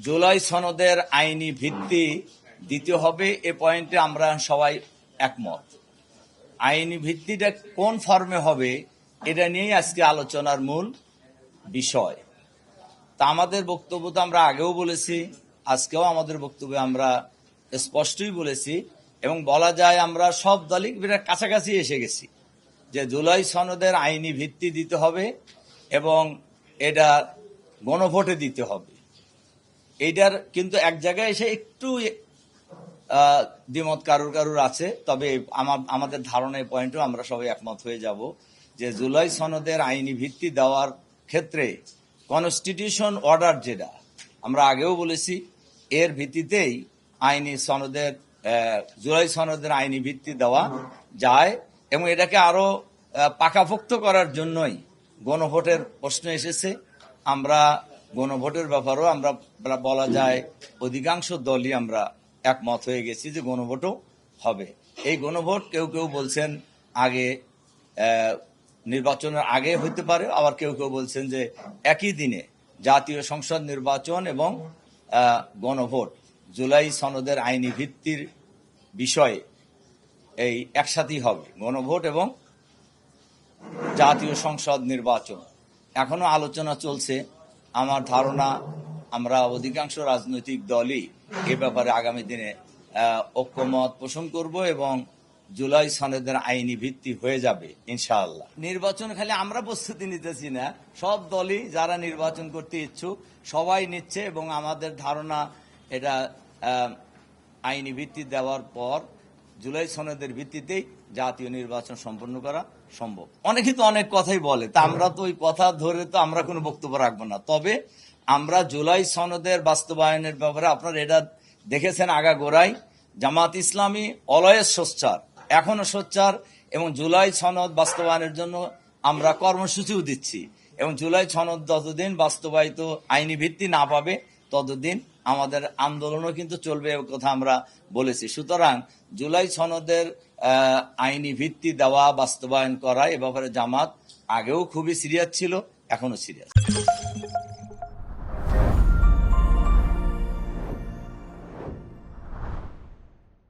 জুলাই সনদের আইনি ভিত্তি দিতে হবে, এ পয়েন্টে আমরা সবাই একমত। আইনি ভিত্তিটা কোন ফর্মে হবে এটা নিয়েই আজকে আলোচনার মূল বিষয়। তা আমাদের বক্তব্য তো আমরা আগেও বলেছি, আজকেও আমাদের বক্তব্যে আমরা স্পষ্টই বলেছি এবং বলা যায় আমরা সব দলই কাছাকাছি এসে গেছি যে জুলাই সনদের আইনি ভিত্তি দিতে হবে এবং এটা গণভোটে দিতে হবে। এইটার কিন্তু এক জায়গায় এসে একটু দ্বিমত কারুর আছে, তবে আমাদের ধারণা এই পয়েন্টও আমরা সবাই একমত হয়ে যাব যে জুলাই সনদের আইনি ভিত্তি দেওয়ার ক্ষেত্রে কনস্টিটিউশন অর্ডার যেটা আমরা আগেও বলেছি, এর ভিত্তিতেই আইনি সনদের জুলাই সনদের আইনি ভিত্তি দেওয়া যায় এবং এটাকে আরো পাকাপোক্ত করার জন্যই গণভোটের প্রশ্ন এসেছে। আমরা গণভোটের ব্যাপারেও আমরা বলা যায় অধিকাংশ দলই আমরা একমত হয়ে গেছি যে গণভোটও হবে। এই গণভোট কেউ কেউ বলছেন আগে নির্বাচনের আগে হইতে পারে, আবার কেউ কেউ বলছেন যে একই দিনে জাতীয় সংসদ নির্বাচন এবং গণভোট জুলাই সনদের আইনি ভিত্তির বিষয়ে এই একসাথেই হবে, গণভোট এবং জাতীয় সংসদ নির্বাচন। এখনো আলোচনা চলছে। আমার ধারণা আমরা অধিকাংশ রাজনৈতিক দলই এ ব্যাপারে আগামী দিনে ঐক্যমত পোষণ করব এবং জুলাই সনদের আইনি ভিত্তি হয়ে যাবে ইনশাআল্লাহ। নির্বাচন খালি আমরা প্রস্তুতি নিতেছি না, সব দলই যারা নির্বাচন করতে ইচ্ছুক সবাই নিচ্ছে এবং আমাদের ধারণা এটা আইনি ভিত্তি দেওয়ার পর জুলাই সনদের ভিত্তিতেই জাতীয় নির্বাচন সম্পন্ন করা সম্ভব। অনেকে তো অনেক কথাই বলে, তা আমরা তো ওই কথা ধরে তো আমরা কোনো বক্তব্য রাখবো না। তবে আমরা জুলাই সনদের বাস্তবায়নের ব্যাপারে আপনারা এটা দেখেছেন আগাগোড়াই জামাত ইসলামী অলওয়েজ সোচ্চার, এখনো সোচ্চার এবং জুলাই সনদ বাস্তবায়নের জন্য আমরা কর্মসূচিও দিচ্ছি এবং জুলাই সনদ যতদিন বাস্তবায়িত আইনি ভিত্তি না পাবে ততদিন আমাদের আন্দোলনও কিন্তু চলবে, এ কথা আমরা বলেছি। সুতরাং জুলাই সনদের আইনি ভিত্তি দেওয়া বাস্তবায়ন করা এ ব্যাপারে জামাত আগেও খুবই সিরিয়াস ছিল, এখনো সিরিয়াস।